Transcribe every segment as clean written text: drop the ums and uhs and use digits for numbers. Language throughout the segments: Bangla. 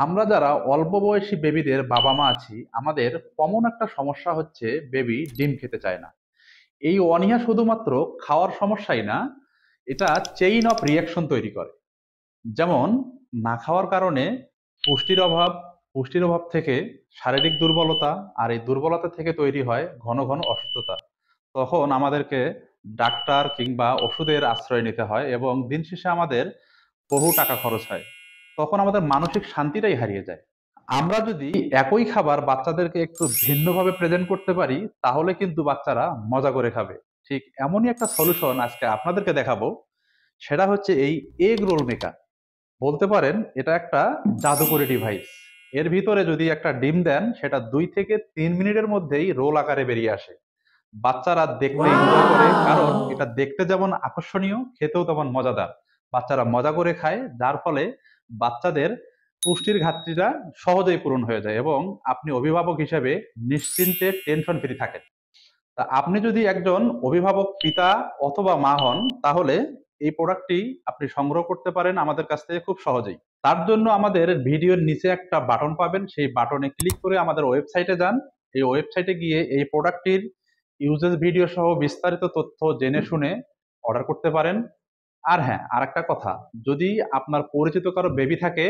আমরা যারা অল্প বয়সী বেবিদের বাবা মা আছি, আমাদের কমন একটা সমস্যা হচ্ছে বেবি ডিম খেতে চায় না। এই অনীহা শুধুমাত্র খাওয়ার সমস্যাই না, এটা চেইন অফ রিয়াকশন তৈরি করে। যেমন না খাওয়ার কারণে পুষ্টির অভাব, পুষ্টির অভাব থেকে শারীরিক দুর্বলতা, আর এই দুর্বলতা থেকে তৈরি হয় ঘন ঘন অসুস্থতা। তখন আমাদেরকে ডাক্তার কিংবা ওষুধের আশ্রয় নিতে হয় এবং দিন শেষে আমাদের বহু টাকা খরচ হয়। তখন আমাদের মানসিক শান্তিটাই হারিয়ে যায়। আমরা যদি একই খাবার বাচ্চাদেরকে একটু ভিন্নভাবে প্রেজেন্ট করতে পারি, তাহলে কিন্তু বাচ্চারা মজা করে খাবে। ঠিক এমনই একটা সলিউশন আজকে আপনাদেরকে দেখাবো। সেটা হচ্ছে এই এগ রোল মেকার। বলতে পারেন এটা একটা জাদুকরি ডিভাইস। এর ভিতরে যদি একটা ডিম দেন, সেটা 2 থেকে 3 মিনিটের মধ্যেই রোল আকারে বেরিয়ে আসে। বাচ্চারা দেখতে এনজয় করে, কারণ ওয়াও! এটা দেখতে যেমন আকর্ষণীয়, খেতেও তেমন মজাদার। বাচ্চারা মজা করে খায়, যার ফলে বাচ্চাদের পুষ্টির ঘাটতিটা সহজেই পূরণ হয়ে যায় এবং আপনি অভিভাবক হিসেবে নিশ্চিন্তে টেনশন ফ্রি থাকেন। তা আপনি যদি একজন অভিভাবক পিতা অথবা মা হন, তাহলে এই প্রোডাক্টটি আপনি সংগ্রহ করতে পারেন আমাদের কাছ থেকে খুব সহজেই। তার জন্য আমাদের ভিডিওর নিচে একটা বাটন পাবেন, সেই বাটনে ক্লিক করে আমাদের ওয়েবসাইটে যান। এই ওয়েবসাইটে গিয়ে এই প্রোডাক্টটির ইউজেস ভিডিও সহ বিস্তারিত তথ্য জেনে শুনে অর্ডার করতে পারেন। আর হ্যাঁ, আরেকটা কথা, যদি আপনার পরিচিত কারো বেবি থাকে,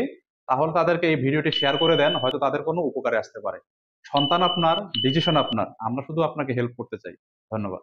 তাহলে তাদেরকে এই ভিডিওটি শেয়ার করে দেন, হয়তো তাদের কোনো উপকারে আসতে পারে। সন্তান আপনার, ডিসিশন আপনার, আমরা শুধু আপনাকে হেল্প করতে চাই। ধন্যবাদ।